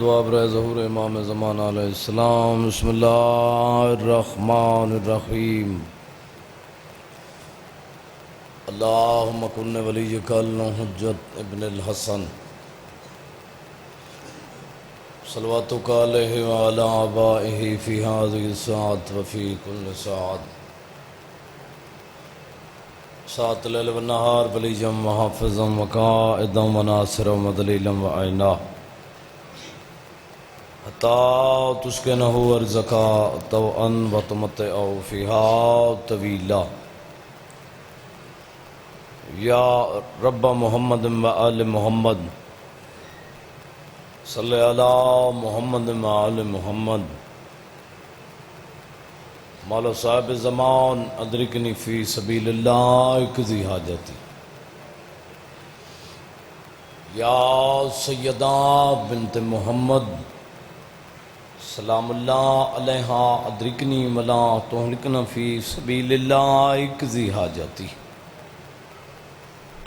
دعا برائے ظہور امام زمان علیہ السلام۔ بسم اللہ الرحمن الرحیم۔ اللہم کن ولیک الحجۃ ابن الحسن صلواتک علیہ وعلی آبائہ فی ہذہ الساعۃ وفی کل ساعۃ ساعۃ اللیل والنہار بلیجا وحافظا وقائدا وناصرا ومدلیلا وعینا حتی تسکنہ ارزقا طوعا وتمتعہ فیہا طویلا یا رب محمد و آل محمد صلی علی محمد و آل محمد۔ مولا صاحب زمان ادرکنی فی سبیل اللہ اقضی حاجتی۔ یا سیدہ بنت محمد سلام اللہ علیہا ادرکنی ولا تہلکنا فی سبیل اللہ اقضی حاجتی۔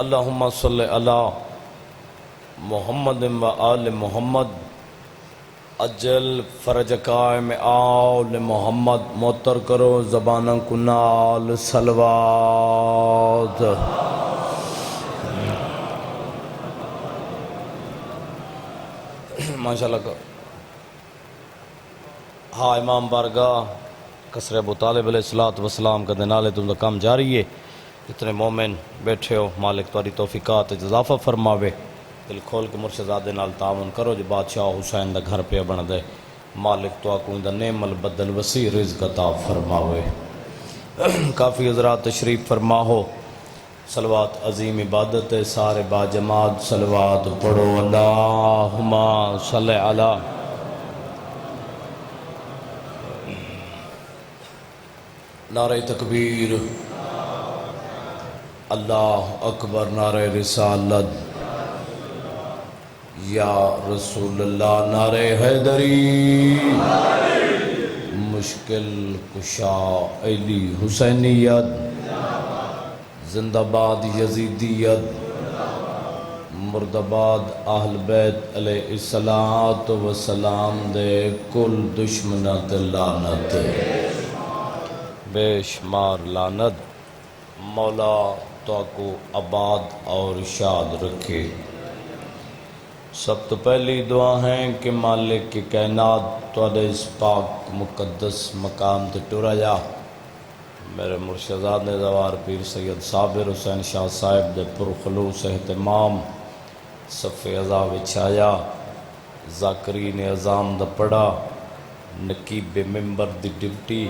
اللہم صلی علی محمد و آل محمد اجل فرج قائم آل محمد۔ معطر کرو زبانہ کنال صلوات۔ ماشاءاللہ کا ہاں امام بارگاہ قصر ابو طالب علیہ السلام کا دنالے تم کا کام جاری ہے۔ جتنے مومن بیٹھے ہو مالک تاری توفیقات اضافہ فرماوے۔ دل کھول کے مرشدزادے نال تعاون کرو جو بادشاہ حسین دا گھر پہ بن دے۔ مالک تو آکوں دا نعم البدل وسیع رزق عطا فرماوے۔ کافی حضرات تشریف فرما ہو۔ صلوات عظیم عبادت ہے، سارے باجماعت صلوات پڑھو۔ اللہم صلی علی نعرہ تکبیر، اللہ اکبر، نعرہ رسالت، یا رسول اللہ، نعرہ حیدری، مشکل کشا علی حسینیت، زندہ باد یزیدیت، مرد آباد اہل بیت علیہ السلام دے کل دشمنات لعنت، بے شمار لعنت۔ مولا تو کو آباد اور شاد رکھے۔ سب تو پہلی دعا ہے کہ مالک کی کائنات تو اس پاک مقدس مقام تے ٹرا جا۔ میرے مرشدزاد نے زوار پیر سید صابر حسین شاہ صاحب دے پرخلوص اہتمام صف عزا وچھایا، ذاکرین اعظام دا پڑا، نقیب ممبر دی ڈیوٹی،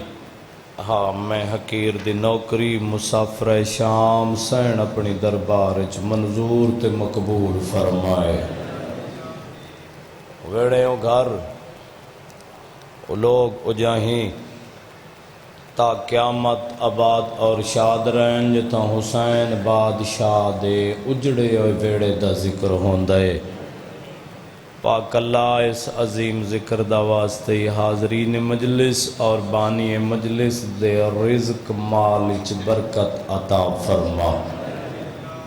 ہاں میں حقیر دی نوکری، مسافر شام سین اپنی دربار وچ منظور تے مقبول فرمائے۔ ویڑے او گھر او لوگ اجاہیں تا قیامت آباد اور شاد رہن، جتا حسین بادشاہ دے اجڑے ہوئے ویڑے دا ذکر ہوندے۔ پاک اللہ اس عظیم ذکر دا واسطے حاضرین مجلس اور بانی مجلس دے رزق مال وچ برکت عطا فرما۔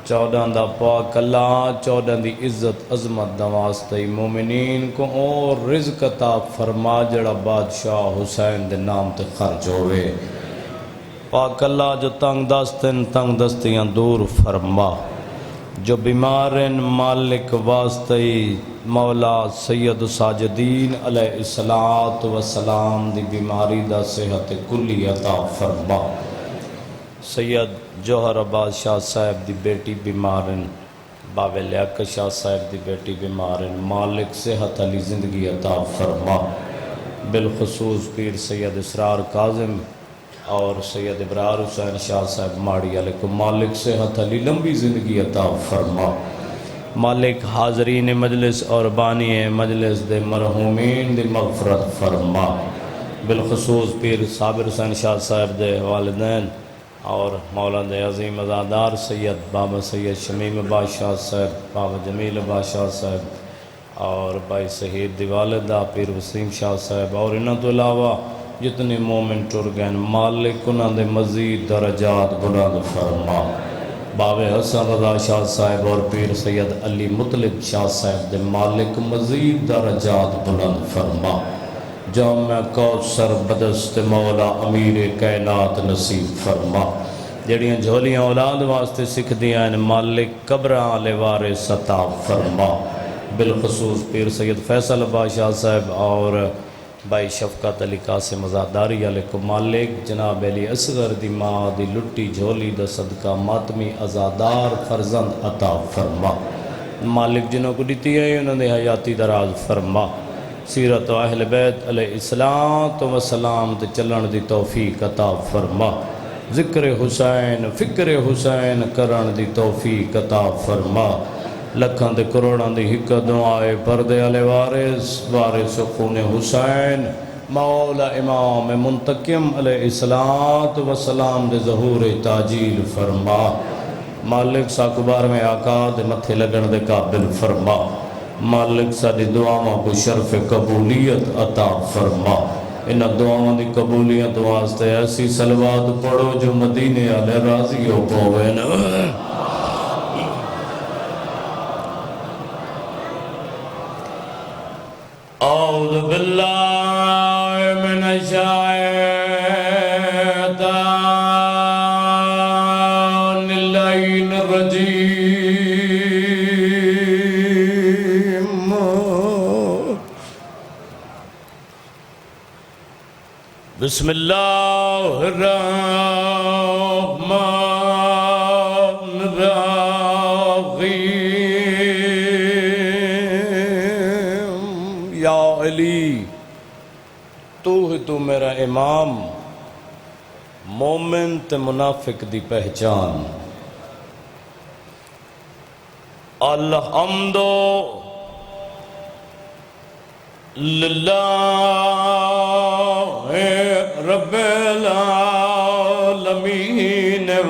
14 دا پاک اللہ 14 دی عزت عظمت دا واسطے مومنین کو اور رزق عطا فرما جڑا بادشاہ حسین دے نام تے خرچ ہوئے۔ پاک اللہ جو تنگ دستن تنگ دستیاں دور فرما، جو بیمارن مالک واسطے مولا سید ساجدین علیہ السلام دی بیماری دا صحت کلی عطا فرما۔ سید جوہر عباس شاہ صاحب دی بیٹی بیمارن، باوے لیاقت شاہ صاحب دی بیٹی بیمارن، مالک صحت علی زندگی عطا فرما۔ بالخصوص پیر سید اسرار کاظم اور سید ابرار حسین شاہ صاحب ماڑی علیہ کو مالک صحت علی لمبی زندگی عطا فرما۔ مالک حاضرین مجلس اور بانی مجلس دے مرحومین دی مغفرت فرما۔ بالخصوص پیر صابر حسین شاہ صاحب دے والدین اور مولا دے عظیم ازادار سید بابا سید شمیم عباس شاہ صاحب، بابا جمیل عباس شاہ صاحب اور بھائی سہید دی والدہ پیر وسیم شاہ صاحب اور انہاں تو علاوہ جتنے مومن ٹر گئے، مالک انہاں دے مزید درجات بلند فرما۔ باوے حسن رضا شاہ صاحب اور پیر سید علی مطلب شاہ صاحب دے مالک مزید درجات بلند فرما جامع کوثر بدست مولا امیر کائنات نصیب فرما جڑیاں جھولیاں اولاد واسطے سکھ دیاں ان مالک قبراں والے وارث عطا فرما بالخصوص پیر سید فیصل بادشاہ صاحب اور بھائی شفقت علی قاسم ازاداری علیہ کو مالک جناب علی اصغر دی ماں دی لٹی جھولی دا صدقہ ماتمی ازادار فرزند عطا فرما مالک جنہوں کو دیتی ہے انہوں نے حیاتی دراز فرما سیرت و اہل بیت علیہ السلام و سلام تے چلن دی توفیق عطا فرما ذکر حسین فکر حسین کرن دی توفیق عطا فرما لکھاں دے کروڑاں دی حق دعائے پردے علی وارث خون حسین مولا امام منتقم علیہ السلام دے ظہور تاجیل فرما مالک ساکبار میں آقا دے متھے لگن دے قابل فرما مالک ساری دعاواں کو شرف قبولیت عطا فرما ان دعاواں دی قبولیت واسطے ایسی صلوات پڑھو جو مدینے والے راضی ہو پوے نا اعوذ باللہ من الشیطان اللعین الرجیم بسم اللہ الرحمن الرحیم یا علی تو میرا امام مومن تے منافق دی پہچان الحمد للہ رب العالمین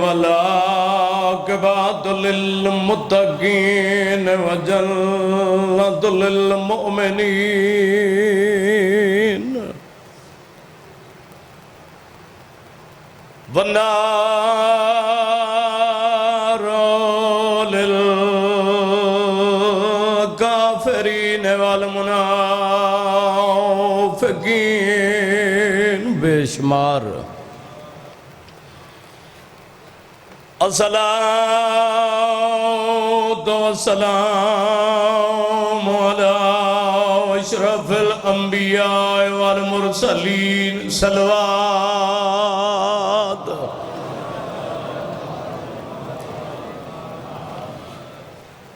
والعاقبۃ للمتقین وجنۃ للمؤمنین والنار للکافرین والمنافقین بے شمار الصلاۃ والسلام علی اشرف الانبیاء والمرسلین صلوات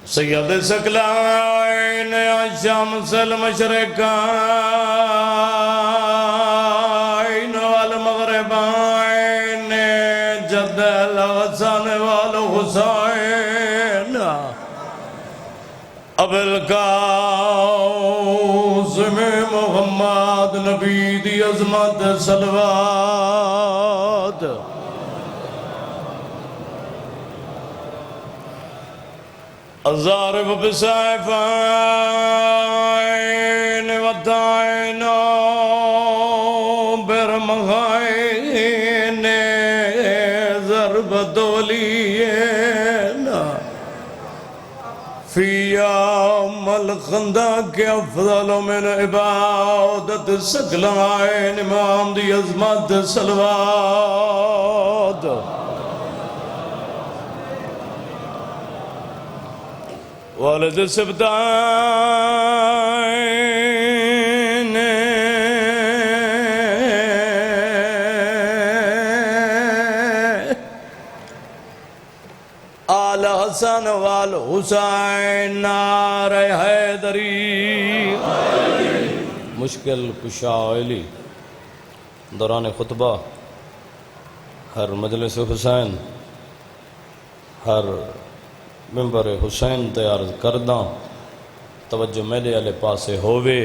سید ثقلین شمس المشرقین والمغربین جد الحسن والحسین ابو القاسم محمد نبی دی عظمت صلوات الضارب بسيفين والداعين برمغين ضرب دوليين في يوم الخندق أفضل من عبادة الثقلين امام دی عظمت صلوات والد السبتين آل حسن والحسین نار حیدری مشکل کشا علی دوران خطبہ ہر مجلس حسین ہر ممبر حسین تیار کرداں توجہ میرے والے پاسے ہووے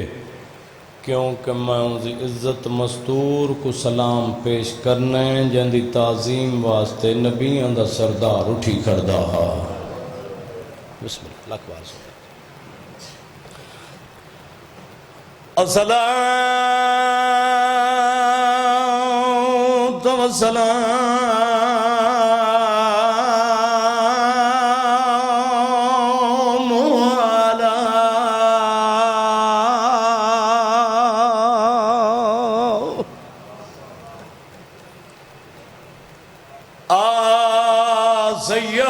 کیونکہ میں ان کی عزت مستور کو سلام پیش کرنے جن دی تعظیم واسطے نبیوں دا سردار اٹھی کردہ ہا بسم اللہ لاکھ بار سکتا الصلاة والسلام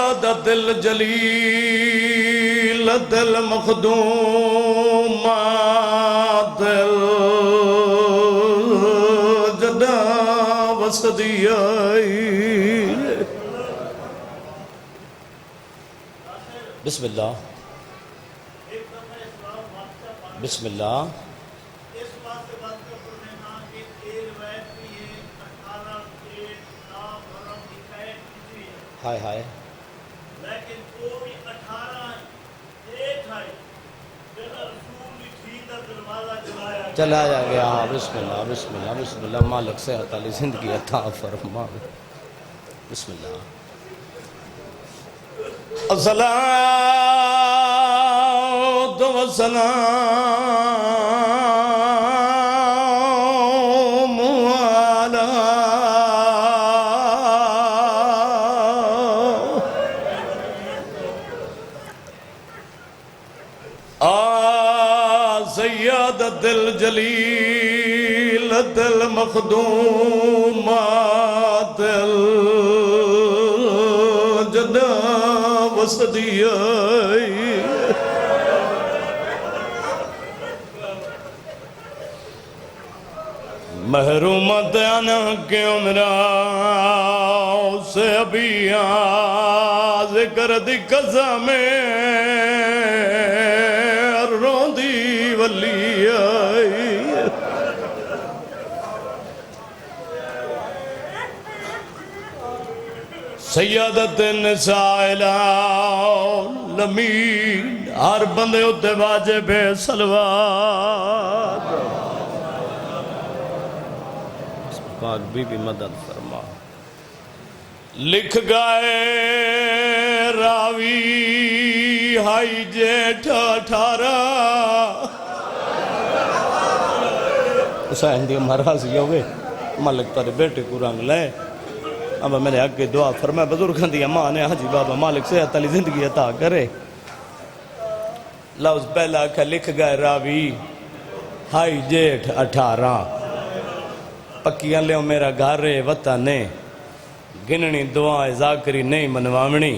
سیادت الجلیل دل مخدوم دل جدا وسدی آئی بسم اللہ بسم اللہ اس بات سے بات کا پرنینا کہ ایک روایت بھی ہے 18 ڈیٹ نام حرم کی قید کی ہے ہائے ہائے لیکن وہ بھی 18 ڈیٹ ہے جب رسول نے ٹھیک دروازہ جلایا چلایا گیا ہاں بسم اللہ بسم اللہ بسم اللہ مالک صحت علی زندگی عطا فرما بسم اللہ الصلاۃ والسلام علی سیادت الجلیل دل مخدومات جدا وسدی آئی محرومت انا کے عمرہ سے ابھی ذکر دی قضا میں روندی ولی آئی سیادت النساء العالمین ہر بندے ہوتے واجب ہے صلوات پاک بی بی مدد فرما لکھ گئے راوی ہائی جیٹھ 18 حسین دی مہراز یہ ہوئے ملک پر بیٹے کو رنگ لے اب میرے حق کی دعا فرمائے بزرگاں دی ماں نے حاجی بابا مالک صحت علی زندگی عطا کرے لفظ پہلا کہ لکھ گئے راوی ہائی جیٹھ 18 پکیاں لیو میرا گھارے وطن نے گننی دعائیں ذاکری نہیں منوامنی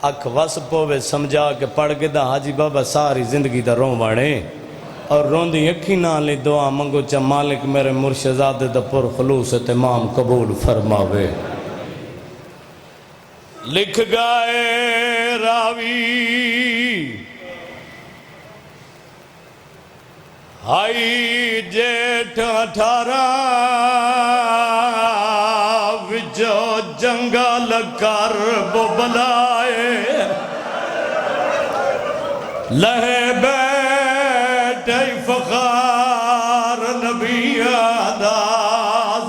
اکھ وس پوے سمجھا کہ پڑھ کے دا حاجی بابا ساری زندگی دا رون وانے اور روندی اکھی نالی دعا منگو چا مالک میرے مرشزاد دا پر خلوص اتمام قبول فرماوے لکھ گئے راوی ہائی جیٹھ 18 وچو جنگل کرب بلائے لہے بیٹھے فخار نبی آدھا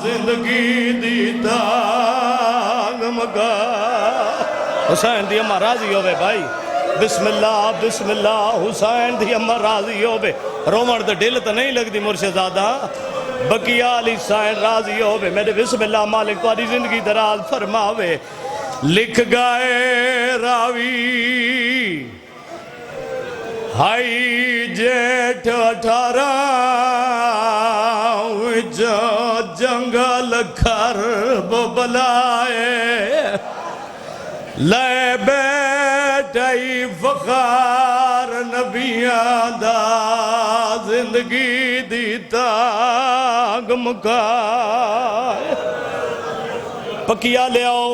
زندگی دیتا مگا حسین دی امہ راضی ہوئے بھائی بسم اللہ حسین دی امہ راضی ہوئے رومن دے دل تا نہیں لگ دی مرشدادہ بقیہ علی حسین راضی ہوئے میرے بسم اللہ مالک تاری زندگی دراز فرماوے لکھ گئے راوی ہائی جیٹھ 18 وچو جنگل کرب بلائے لے بیٹھائی فخار نبیان دا زندگی دیتا گمکائے پکیا لے آؤ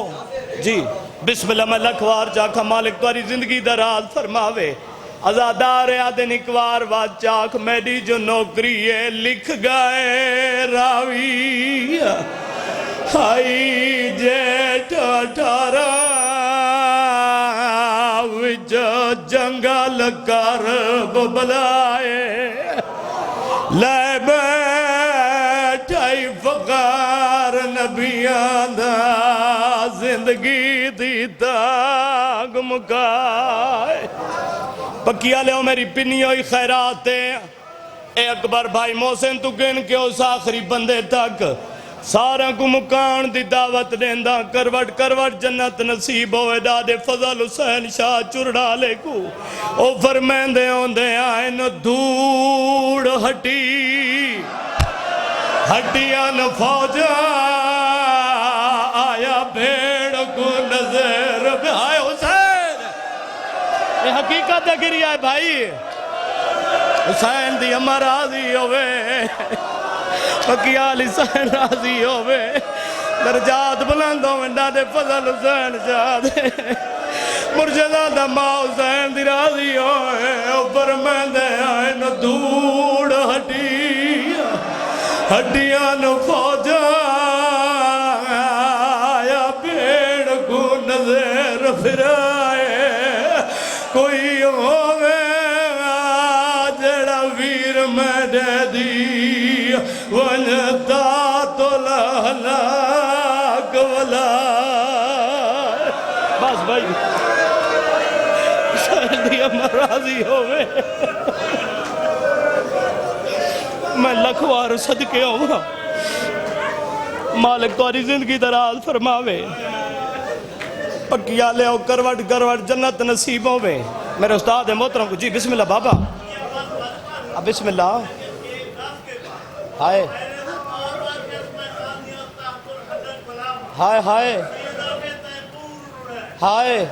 جی بسم اللہ میں لکھوار چاکھا مالک تاری زندگی دراز فرماوے ازادار آدن اکوار واد چاک میری جو نوکری ہے لکھ گئے راوی ہائی جیٹھ 18 وچو جنگل کرب بلائے لے بیٹھائی فقار نبیان دا زندگی دیتا گمکائے پکیا لے میری پنی ہوئی خیرات اے اکبر بھائی محسن تو گن کے اس آخری بندے تک سارا کو مکان دی دعوت دیندہ کروٹ کروٹ جنت نصیب ہوئے دادے فضل حسین شاہ چرڑالے کو او فرمین دے ہوندے آئین دھوڑ ہٹی ہٹیاں فوجا آیا بھیڑ کو نظر بھائی یہ حقیقت گری ہے بھائی حسین دی اما راضی ہوئے پکی آل حسین راضی ہوئے درجات بلند ہوئے ڈاڈے فضل حسین شاد مرشدہ دا ماں حسین دی راضی ہوئے اوپر میں دے آئے نو دھوڑ ہڈیاں نو فوجا آیا پیڑ کو نظر پھرائے کوئی ہوئے جڑا ویر میں دے دی ونتا تو لہلاک ولا بس بھائی سردی امراضی ہوئے میں لکھوار صدقے ہوں مالک تواری زندگی دراز فرماوے پکیا لے او کروٹ کروٹ جنت نصیب ہوئے میرے استاد محترم کو جی بسم اللہ بابا اب بسم اللہ ہائے ہائے ہائے ہائے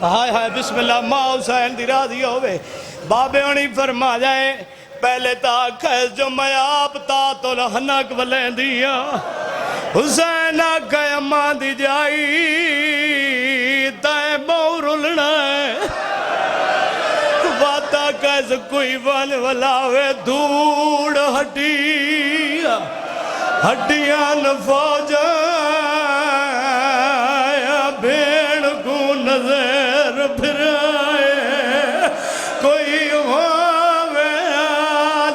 ہائے ہائے بسم اللہ ماں حسین دی راضی ہوئے بابے ہونی فرما جائے پہلے تا خیز جو میں آپ تا تو لہنک ولین دیا حسین آکھے اماں دی جائی تائے بہر اُلنا ہے واتا کیس کوئی ون ولاوے دھوڑ ہڈیاں فوجا بھیڑ کو نظر پھرائے کوئی ہوئے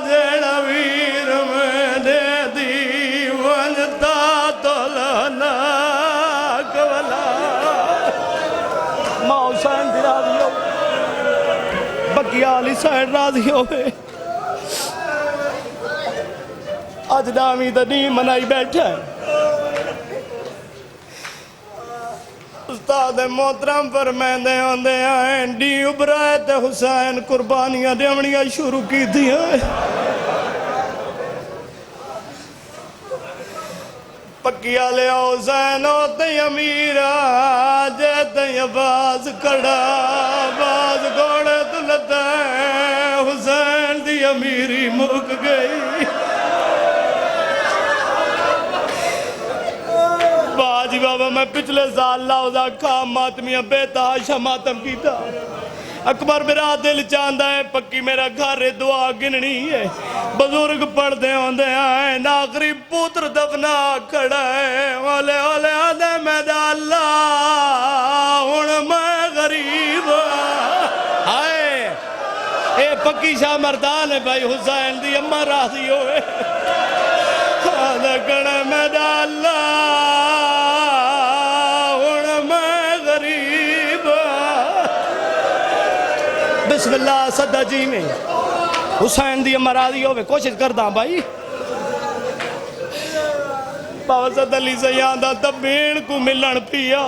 جڑا ویر میں دے دی ونتا تو لہناک ولا ماں حسین دی راضی ہو بکیا علی سائن راضی ہوئے آج دامی دنی منائی بیٹھا ہے استاد محترم فرمیندے ہوندے آئیں ڈی ابرائے تے حسین قربانیاں دیمنیاں شروع کی تھی ہیں پکیا لے حسین ہوتے امیرہ جیتے باز کڑا باز گوڑے دلتا ہے حسین دی امیری مک گئی باجی بابا میں پچھلے سال لاؤزہ کام ماتمیاں بیتا آشا ماتم کی تھا اکبر میرا دل چاندہ ہے پکی میرا گھر دعا گننی ہے بزرگ پڑھ دے ہوندے آئیں آخری پوتر دفنا کھڑا ہے والے والے آدھے میدہ اللہ ہن میں غریب آئے اے پکی شاہ مردان ہے بھائی حسین دی امہ راضی ہوئے آدھے کڑے میدہ اللہ بسم اللہ صدہ جی میں حسین دی امراضی ہوئے کوشش کردہ بھائی بابا صد علی سے یادہ تبین کو ملن پیا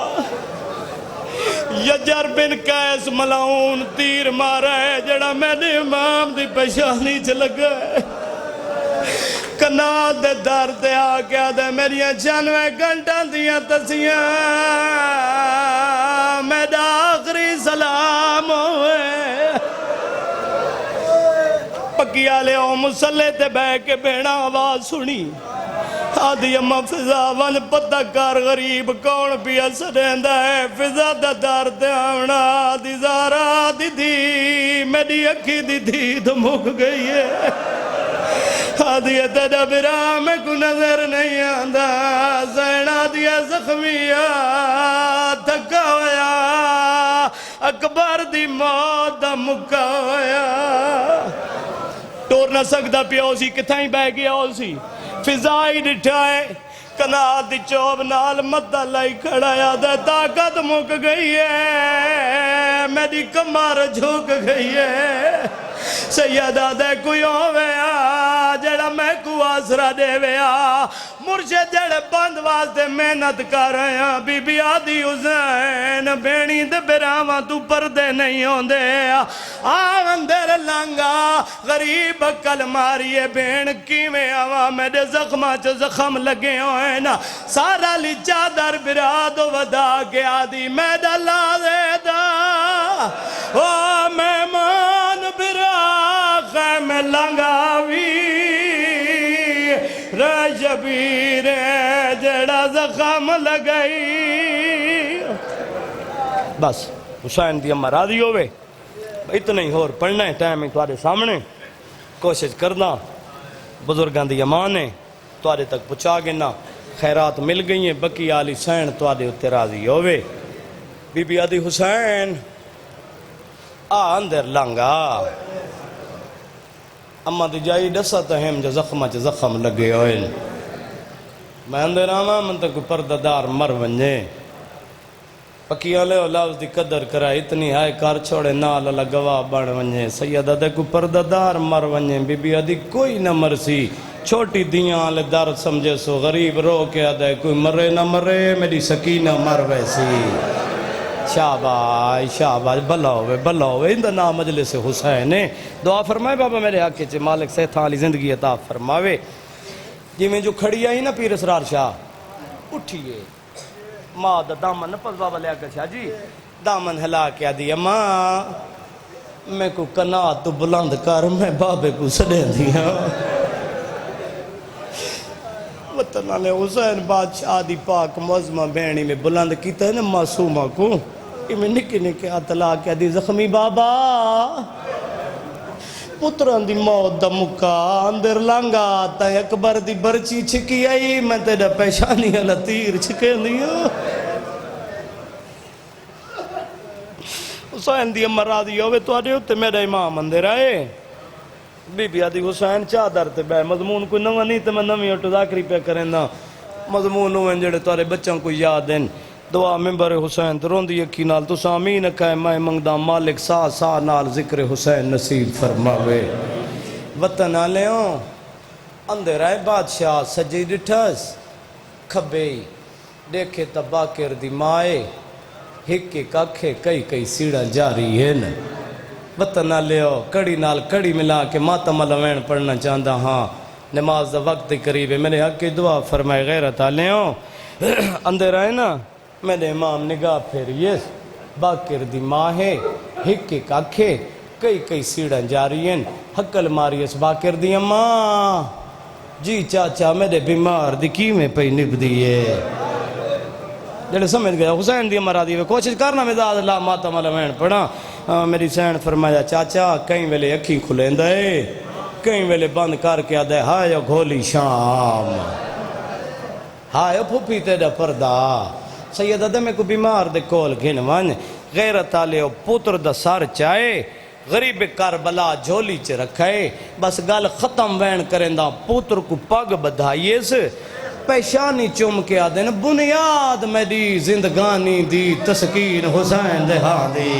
یجر بن قیس ملاؤن تیر مارا ہے جڑا میں نے امام دی پشانی چلگا ہے کناد دے در دے آگیا دے میریاں 96 گھنٹہ دیا تسیاں میرا آخری سلام ہوئے پکیا لے او مسلح تے بے کے بینا آواز سنی آدھی اممہ فضا ون پتہ کار غریب کون پیا سڑیندہ ہے فضا دا دار تے آمنا آدھی زارا آدھی دی میری اکھی دی دی دمک گئی ہے آدھی تیرا برا میں کو نظر نہیں آندہ زین آدھی زخمیہ تھکا ہویا اکبر دی موت دا مکا ہویا ٹور نہ سکتا پیا اسی کتھائیں بہ گیا اسی فضائی ڈٹھائے کناد دی چوب نال مدہ لائی کھڑا یادہ طاقت مک گئی ہے میری کمار جھوک گئی ہے سیدہ دے کوئی ہویا جڑا میں کو آسرا دے ویا مرشد جڑے بند واسطے محنت کر رہے ہیں بی بی آدھی حسین بینی دے براواں تو پردے نہیں ہوندے اندر لانگا غریب کل ماریے بین کیویں آوا میرے زخماں چ زخم لگے ہوئے نا سارا لی چادر براد ودا کے آدھی میڈا لا دے دا او مہمان برا خیم لنگاوی رجبیر جڑا زخم لگئی بس حسین دی امہ راضی ہوئے اتنا ہی اور پڑھنا ہے ٹائم ہی تمہارے سامنے کوشش کرنا بزرگان دی امان ہے تمہارے تک پہنچا گنا خیرات مل گئی ہیں بکی آلی سین تمہارے اتنے راضی ہوئے بی بی آدھی حسین اندر لانگا اما دی جائی ڈسا تہم جو زخمہ چا زخم لگے ہوئے میں اندر آما من تک پردہ دار مر ونجے پکیاں لے لفظ دی قدر کرا اتنی ہائے کار چھوڑے نال اللہ گواہ بڑھ ونجے سیدہ دے کو پردہ دار مر ونجے بی بی آدھی کوئی نہ مرسی چھوٹی دیاں لے درد سمجھے سو غریب رو کے آدھے کوئی مرے نہ مرے میری سکینہ مر ویسی شاباش شاباش بھلا ہوئے اندہ نام مجلس حسین دعا فرمائے بابا میرے حق کے مالک سے تھالی زندگی عطا فرماوے جی میں جو کھڑی آئی نا پیر اسرار شاہ اٹھئیے ماں دا دامن پس بابا لے آکر شاہ جی دامن ہلا کیا دیا ماں میں کو کنات تو بلند کر میں بابے کو سڑے دیا وطن علی حسین بادشاہ دی پاک معظمہ بینی میں بلند کیتا ہے نا معصومہ کو میں نکے نکے اطلاع کیا دی زخمی بابا پتران دی موت دا مکا اندر لانگا آتا ہے اکبر دی برچی چھکی آئی میں تیرا پیشانی اللہ تیر چھکے دیا حسین دی امر راضی ہوئے تو آرہے ہوتے میرا امام اندر آئے بی بی آدھی حسین چادر تے بے مضمون کوئی نوہ نہیں تے میں نوی اٹھو ذاکری پہ کریں دا مضمون ہوئے جڑے تارے بچوں کو یاد دیں دعا ممبر حسین تو روندی یکی نال تو سامین کہے میں منگدہ مالک سا نال ذکر حسین نصیب فرماوے وطن آلیوں اندر آئے بادشاہ سجی ڈٹھس کھبے دیکھے تباکر دی مائے ہکے کاکھے کئی سیڑا جاری ہے نا وطن آلیوں کڑی نال کڑی ملا کے ماتم علوین پڑھنا چاہتا ہاں نماز دا وقت قریب ہے میرے حق کی دعا فرمائے غیرت آلیوں اندر آئے نا میرے امام نگاہ پھیریے باکر دی ماں ہے ہکے کاکھے کئی سیڑھاں جاری ہیں حقل ماری اس باکر دی اماں جی چاچا میرے بیمار دی کی میں پہی نب دیئے جڑے سمجھ گیا حسین دی امرہ دیئے کوشش کرنا مزاد اللہ ماتم علمین پڑھا میری سین فرمایا چاچا کہیں ویلے اکھی کھلیں دائے کہیں ویلے بند کر کے آدھے ہائے گھولی شام ہائے پھوپی تیرا پردہ سیدہ دے میں کو بیمار دے کول گھنوان غیرت آلے پوتر دا سار چاہے غریب کربلا جھولی چ رکھائے بس گل ختم وین کریں دا پوتر کو پگ بدھائیے سے پیشانی چوم کے آدھے بنیاد میری زندگانی دی تسکین حسین دے ہاں دی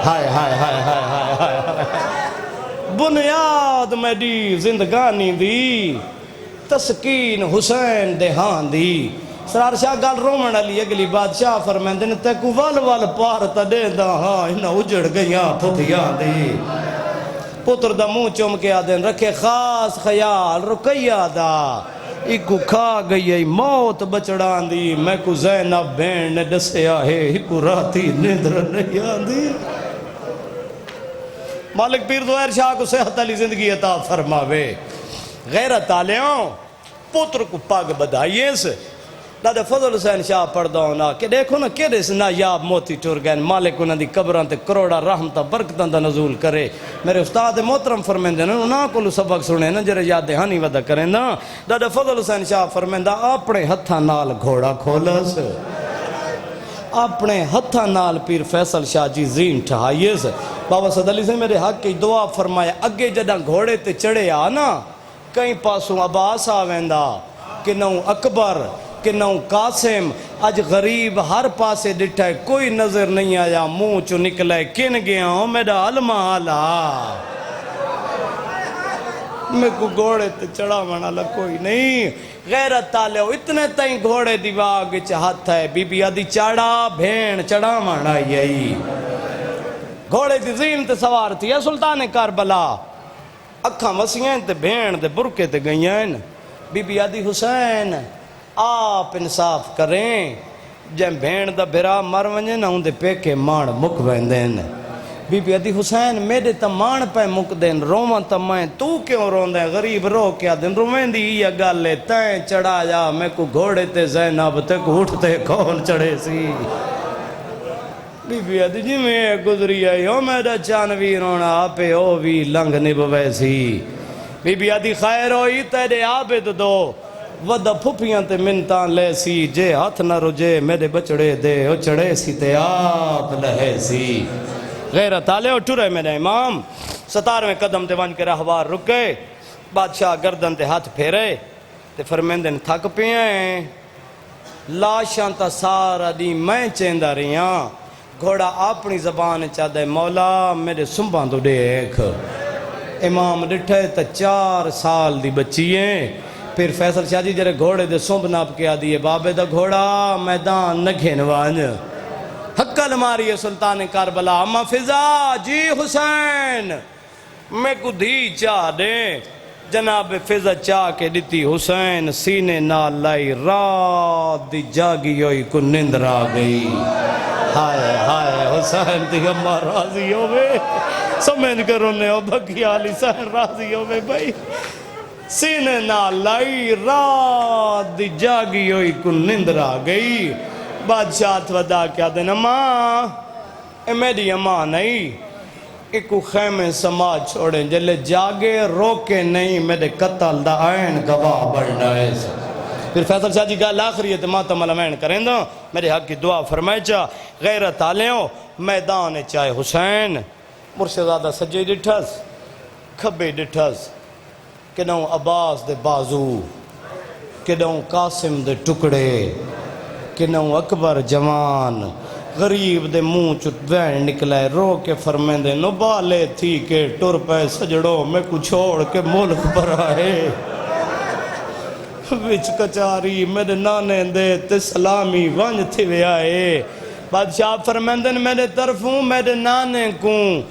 ہائے ہائے ہائے ہائے ہائے ہائے بنیاد میری زندگانی دی تسکین حسین دے ہاں دی سرار شاہ گل رومن علی اگلی بادشاہ فرمین دن تے کو وال پارتا دے دا ہاں انہا اجڑ گئیاں پھتیاں دی پتر دا منہ چوم کے آدھن رکھے خاص خیال رکیہ دا ایکو کھا گئی موت بچڑان دی میں کو زینب بین نے ڈسیا ہے ایکو راتی ندر نہیں آدھی مالک پیر دوہر شاہ کو صحت علی زندگی عطا فرماوے غیرت آلیوں پتر کو پاگ بدھائیے سے دادے فضل حسین شاہ پڑھدا ہونا کہ دیکھو نا کیڑے سے نایاب موتی ٹر گئے مالک انہاں دی قبراں تے کروڑا رحمتہ برکتاں دا نزول کرے میرے استاد محترم فرمیندے نا انہاں کولو سبق سنے نا جڑے یاد دہانی ودا کریں نا دادے فضل حسین شاہ فرمیندا اپنے ہتھاں نال گھوڑا کھولس اپنے ہتھاں نال پیر فیصل شاہ جی زین ٹھہائیے سے بابا صد علی سے میرے حق کی دعا فرمایا اگے جڑا گھوڑے تے چڑھے آنا کئی پاسوں عباس آویندا کہ نو اکبر کہ نو قاسم اج غریب ہر پاسے ڈٹھا ہے کوئی نظر نہیں آیا منہ چو نکلے کن گیا ہوں میرا علمہ آلہ میں کو گھوڑے تے چڑھا والا کوئی نہیں غیرت تالے اتنے تائیں گھوڑے دی واگ وچ ہاتھ ہے بی بی آدھی چاڑا بھین چڑھا والا یہی گھوڑے دی زین تے سوار تھی ہے سلطان کربلا اکھاں وسیاں تے بھین تے برکے تے گئیاں بی بی آدھی حسین آپ انصاف کریں جب بھین دا بھرا مر ونجے نہ ہوں دے پیکے مان مک ویندین بی بی آدھی حسین میرے تا مان پہ مک دین رومن تا میں تو کیوں رون دیں غریب رو کیا دن رومین دی یہ گالے تین چڑھا جا میں کو گھوڑے تے زینب تے کو اٹھتے کون چڑھے سی بی بی آدھی جی میں گزری آئی ہو میرا چانوی رونا آپے او بھی لنگ نبوے سی بی بی آدھی خیر ہوئی تیرے عابد دو ودا پھپیاں تے منتان لے سی جے ہاتھ نہ رجے میرے بچڑے دے او چڑے سی تے آپ لہے سی غیرت آلے اٹھو رہے میرے امام 17ویں قدم تے وانج کے رہوار رکے بادشاہ گردن تے ہاتھ پھیرے تے فرمیندن تھک پیئیں لاشاں تا سارا دی میں چیندہ رہیاں گھوڑا اپنی زبان چاہدے مولا میرے سنبھان تو دیکھ امام ڈٹھے تا 4 سال دی بچییں پھر فیصل شاہ جی جرے گھوڑے دے سنبھ ناپ کے آدھی ہے بابے دا گھوڑا میدان نگھین وانج حقل ماری ہے سلطان کربلا اما فضا جی حسین میں کو دھی چاہ دیں جناب فضا چاہ کے دیتی حسین سینے نال لائی رات دی جاگی ہوئی کو نندر آ گئی ہائے ہائے حسین دی اما راضی ہوئے سمجھ کر انہیں او بھگی آلی سہن راضی ہوئے بھائی سینے نال لائی رات دی جاگی ہوئی کو نندر آ گئی بادشاہ ودا کیا دن اماں اے میری اماں نہیں ایکو خیمے سماج چھوڑیں جلے جاگے روکے نہیں میرے قتل دا آئین گواہ بڑھنا ہے پھر فیصل شاہ جی گال آخری ہے تو ماتم علمین کریں دو میرے حق کی دعا فرمائے چاہ غیرت آلیوں میدان چاہے حسین مرشدزادہ سجے ڈٹھس کھبے ڈٹھس کدوں عباس دے بازو کدوں قاسم دے ٹکڑے کدوں اکبر جوان غریب دے منہ چت وین نکلے رو کے فرمیندے نبالے تھی کہ ٹر پہ سجڑوں میں کو چھوڑ کے ملک پر آئے وچ کچاری میرے نانے دے تے سلامی ونج تھی وے آئے بادشاہ فرمیندن میرے طرفوں میرے نانے کوں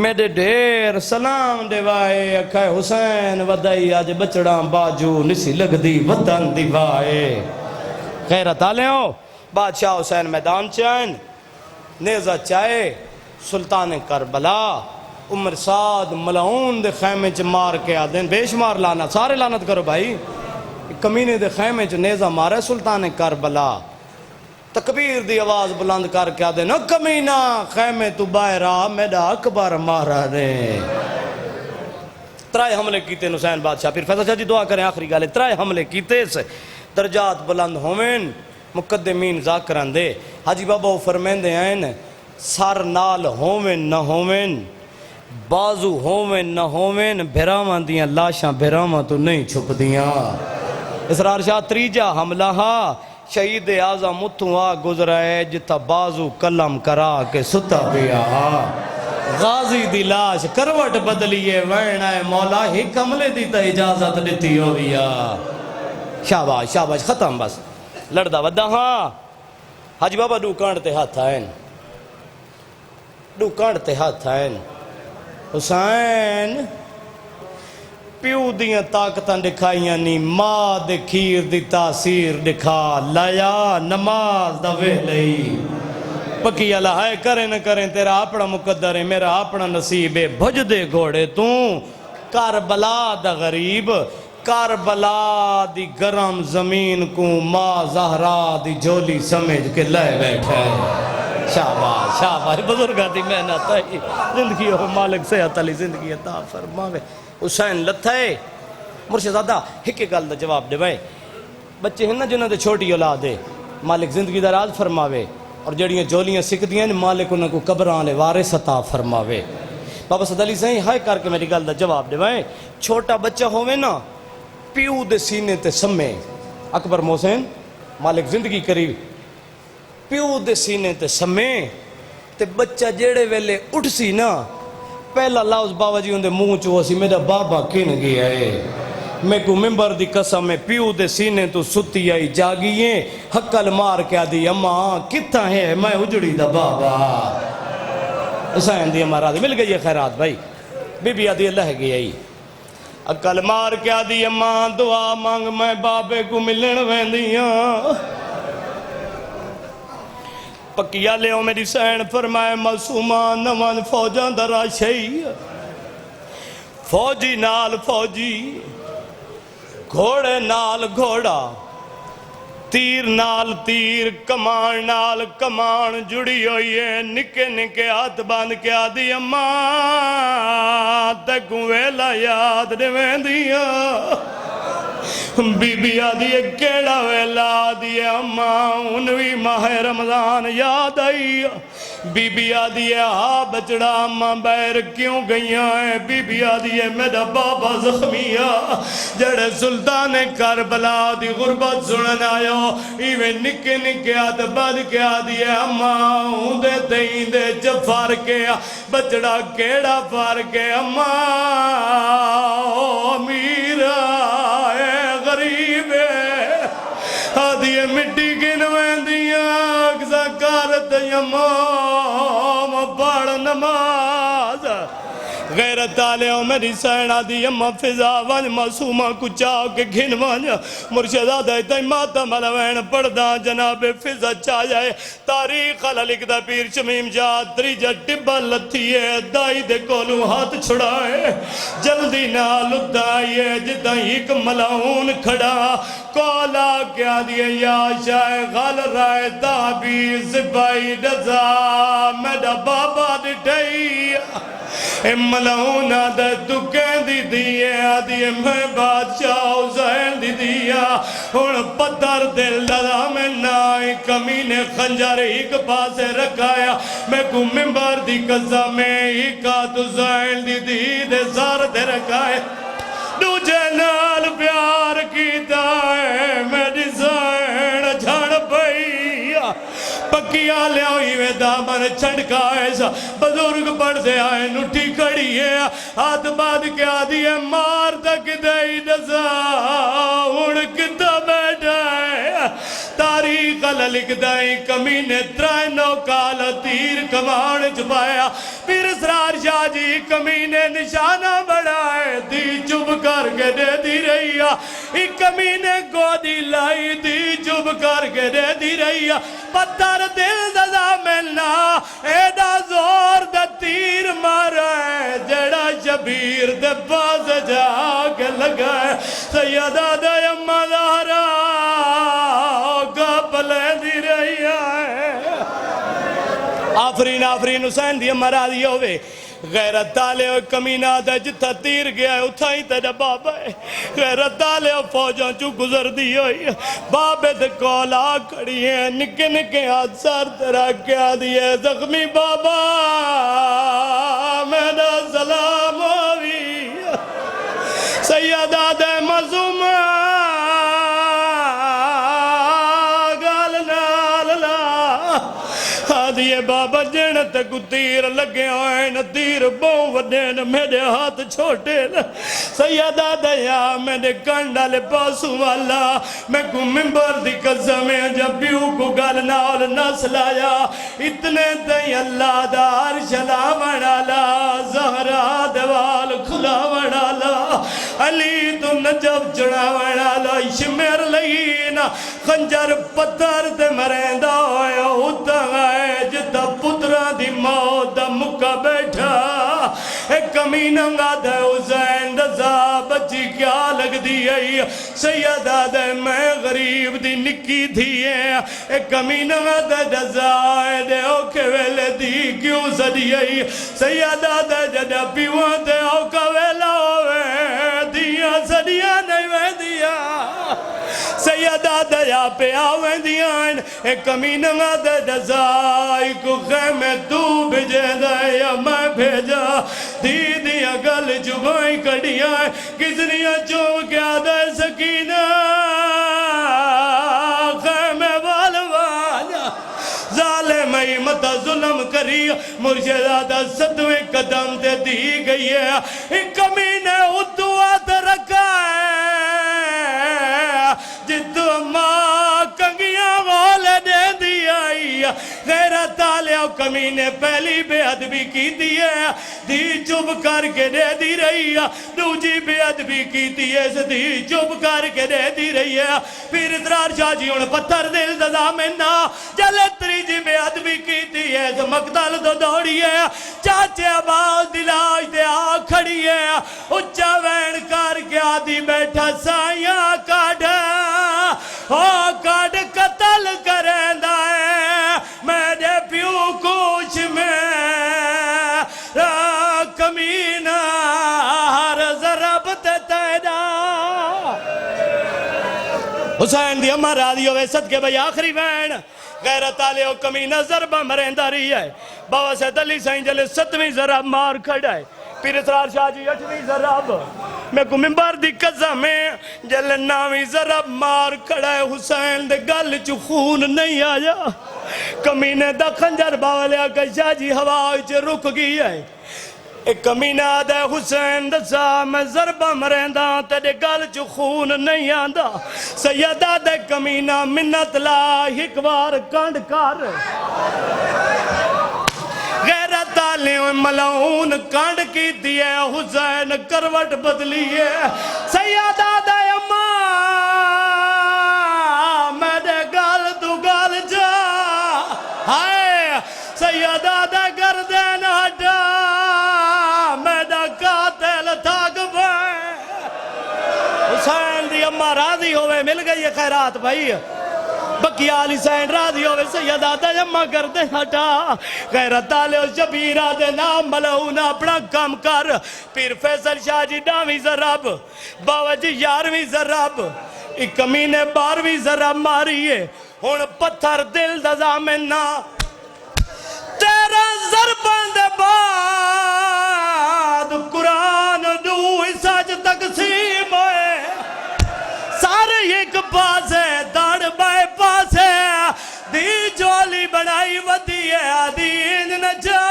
میرے ڈھیر سلام دے وائے اکھائے حسین ودائی آج بچڑاں باجو نسی لگ دی وطن دی وائے غیرت آلے ہو بادشاہ حسین میدان چین نیزہ چاہے سلطان کربلا عمر سعد ملعون دے خیمے چ مار کے آدھیں بے شمار لعنت سارے لعنت کرو بھائی کمینے دے خیمے چ نیزہ مارے سلطان کربلا تکبیر دی آواز بلند کر کے آدھیں نہ کمینہ خیمے تو باہر آ میرا اکبر مارا دے 3 حملے کیتے حسین بادشاہ پھر فیصل شاہ جی دعا کریں آخری گالے 3 حملے کیتے سے درجات بلند ہومن مقدمین ذاکران دے حاجی بابا فرمین دے ہیں سر نال ہومن نہ ہومن بازو ہومن نہ ہومن بھرامان دیاں لاشاں بھرامان تو نہیں چھپ دیاں اسرار شاہ 3 حملہ شہید اعظم متوں آ گزرا ہے جتا بازو کلم کرا کے ستا پیا غازی دی لاش کروٹ بدلیے وینا ہے مولا ہی کملے دی تا اجازت دیتی ہو دیا شاباش شاباش ختم بس لڑدا ودا ہاں حاجی بابا ڈو کانٹتے ہاتھ آئین ڈو کانٹتے ہاتھ آئین حسین پیو دیاں طاقتاں دکھائیاں نہیں ماں دے کھیر دی تاثیر دکھا لایا نماز دا ویلئی پکی اللہ ہے کریں نہ کریں تیرا اپنا مقدر ہے میرا اپنا نصیب ہے بھج دے گھوڑے تو کربلا دا غریب کربلا دی گرم زمین کو ماں زہرا دی جولی سمجھ کے لے بیٹھے شاباش شاباش بزرگاں دی محنت ہے زندگی ہو مالک صحت علی زندگی عطا فرماوے حسین لتھے مرشدزادہ ایک گل دا جواب دے بھائی بچے ہیں نا جنہوں نے چھوٹی اولاد ہے مالک زندگی دا راز فرماوے اور جڑیاں جولیاں سکھ دیاں مالک انہوں کو قبران لے وارث عطا فرماوے بابا صد علی صحیح ہائے کر کے میری گل دا جواب دے بھائی چھوٹا بچہ ہوئے نا پیو دے سینے تے سمے اکبر محسن مالک زندگی قریب پیو دے سینے تے سمے تے بچہ جیڑے ویلے اٹھ سی نا پہلا لفظ بابا جی اندے منہ چو سی میرا بابا کن گیا ہے میں کو ممبر دی قسم میں پیو دے سینے تو ستی آئی جاگیے حقل مار کیا دی اماں کتا ہے میں اجڑی دا بابا حسین دی امارا دی مل گئی ہے خیرات بھائی بی بی آدھی اللہ گئی آئی عقل مار کیا دی اماں دعا مانگ میں بابے کو ملن ویندیاں پکیا لے میری سین فرمائے معصومہ نوان فوجاں درا شئی فوجی نال فوجی گھوڑے نال گھوڑا تیر نال تیر کمان نال کمان جڑی ہوئی ہے نکے نکے ہاتھ باندھ کیا دی اماں تکوں ویلا یاد دویں دیا بی بی آدھی کیڑا ویلا آدھی اماں انوی ماہ رمضان یاد آئی بی بی آدھی ہاں بچڑا اماں بیر کیوں گئیاں ہیں بی بی آدھی میرا بابا زخمیہ جڑے سلطان کربلا دی غربت سنن آیا ایویں نکے نکے آدھ بد کے آدھی اماں ہوندے دیں دے جفار کے بچڑا کیڑا فار کے اماں میرا غریب ہے آدھی مٹی گنویں دیا اکسا کارت یمام پڑھ نماز غیرت آلے ہو میری سینہ دی امہ فضا ونج معصومہ کچھا کے گھن ونج مرشدہ دیتا ماتا ملوین پڑھدا جناب فضا چاہ جائے تاریخ علا لکھدا پیر شمیم جات تریجہ ٹبا لتھی ہے دائی دے کولو ہاتھ چھڑائے جلدی نہ لدائیے جدہ ایک ملاؤن کھڑا کولا کیا دیئے یا شاہ غال رائے تابی زبائی ڈزا میڈا بابا ڈٹائی ملاؤنا دے دکیں دی دیئے آدھیے میں بادشاہ حسین دی دیا اور پتر دل لدا میں نائی کمینے خنجر ایک پاسے رکھایا میں کو ممبر دی قضا میں ایک آت حسین دی دے سار دے رکھائے دوجہ نال پیار کیتا ہے میری زین جھڑ پئیا پکیا لے ہوئی میں دامن چھڑکا ایسا بزرگ پڑھ دے آئے نٹھی کھڑی ہے ہاتھ بعد کیا دیئے مار تک دائی نزا اڑ کتا بیٹھا ہے تاریخ علا لکھ دائی کمینے ترائے نو کالا تیر کمان چھپایا پھر اسرار شاہ جی کمینے نشانہ بڑھائے دی چپ کر کے دے دی رہیا ایک کمینے گودی لائی دی چپ کر کے دے دی رہیا پتر دل دزا ملنا ایڈا زور دا تیر مارا ہے جڑا شبیر دے باز جا کے لگا ہے سیدہ دے امہ دارا پلے دی رہی ہے آفرین آفرین حسین دی امرا دی ہوئے غیرت تالے اور کمینہ دے جتا تیر گیا ہے اتھائی تیرا بابا ہے غیرت تالے اور فوجوں چو گزر دی ہوئی بابے دے کولا کھڑی ہیں نکے نکے ہاتھ سار تیرا کیا دیئے زخمی بابا میرا سلام ہوئی سیدہ دے مظلوم دیئے بابا جنت کو تیر لگے آئین تیر بوں وڈین میرے ہاتھ چھوٹے سیدہ دیا میرے کنڈا لے پاسو والا میں کو ممبر دی قسمیں جب بیو کو گل نال نسل آیا اتنے دیں اللہ دار شلا منالا زہرہ دوال کھلا منالا علی تو نجب جڑا منالا شمیر لئینا خنجر پتر دے مرندہ ہوئے ہوتا ہے جتا پترہ دی موت دا مکہ بیٹھا ایک کمیننگا دے حسین رضا بچی کیا لگ دی ہے سیدہ دے میں غریب دی نکی تھی ہے ایک کمیننگا دے رضا دے اوکے ویلے دی کیوں سڑی ہے سیدہ دے جدہ پیوان دے اوکا ویلہ ہوئے دیا سڑیا نہیں وے دیا سیدہ دیا پہ آویں دیان ایک کمینہ دے دزائی کو خیمے تو بھیجے دے یا میں بھیجا دی دیا گل جبائیں کڑیاں کسنیاں چون کیا دے سکینہ خیمے والوانا ظالم متا ظلم کری مرشدہ 7ویں قدم تے دی گئی ہے ایک کمینے ادوات رکھا ہے جتو ماں کنگیاں والے دے دی آئی غیرت آلے او کمینے پہلی بے ادبی کی دی ہے دی چپ کر کے دے دی رہی ہے دوجی بے ادبی کی دی ہے دی چپ کر کے دے دی رہی ہے پھر ادرار شاہ جی ان پتھر دل دزا میں نا جلے تریجی بے ادبی کی دی ہے مقتل دو دوڑی ہے چاچے عباس دلاج دے آ کھڑی ہے اچھا وین کر کے آدھی بیٹھا سائیاں کاڑا کاڑ قتل کریں دائے میرے پیو کوش میں کمینہ ہر ضرب تیدا حسین دی امہ راضی ہوئے صدقے بھئی آخری وین غیرت آلے ہو کمینہ ضربہ مرندہ رہی ہے بابا سید علی سائن جلے 7ویں ضرب مار کھڑا ہے پھر اسرار شاہ جی 8ویں ضرب میں کو ممبر دی قضا میں جلے 9ویں ضرب مار کھڑا ہے حسین دے گل چو خون نہیں آیا کمینے دا خنجر باولیا کہ شاہ جی ہوا چے رک گئی ہے ایک کمینہ دے حسین دسا میں ضربہ مرندہ تیرے گل چو خون نہیں آندہ سیدہ دے کمینہ منت لا ایک بار کانڈ کر غیرت آلے ملعون کانڈ کی دیئے حسین کروٹ بدلی ہے سیدہ دے اماں میرے گل تو گل جا ہائے سیدہ دے گردین ہٹا میرا قاتل تھاک بھائے حسین دی اماں راضی ہوئے مل گئی ہے خیرات بھائی بکیا علی سین راضی ہوئے سیدہ دا جمع کر دے ہٹا غیرت آلے و شبیرہ دے نام ملعون اپنا کم کر پھر فیصل شاہ جی 9ویں ضرب باوا جی 11ویں ضرب ایک کمینے 12ویں ضرب ماری ہے ہون پتھر دل دزا میں نا 13 ضربان دے بعد قرآن دو سج تقسیم ہوئے سارے ایک پاسے داڑ بائے پاسے دی جولی بنائی ودی ہے آدین نجا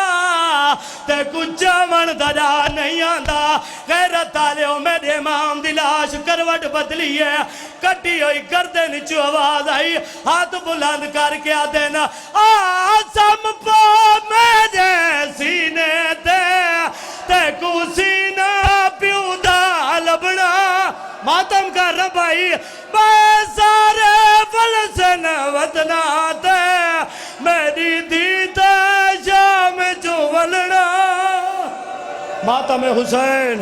تے کچھ من دجا نہیں آندہ غیرت آلے ہو میرے امام دلاش کروٹ بدلی ہے کٹی ہوئی کردے نیچو آواز آئی ہاتھ بلند کر کے آدینا آسم پا میرے سینے تے کو سینہ پیو دا لبنا ماتم کر ربائی میں سارے فلسن وطنہ تے میری دیتا شام جو ولنا ماتم حسین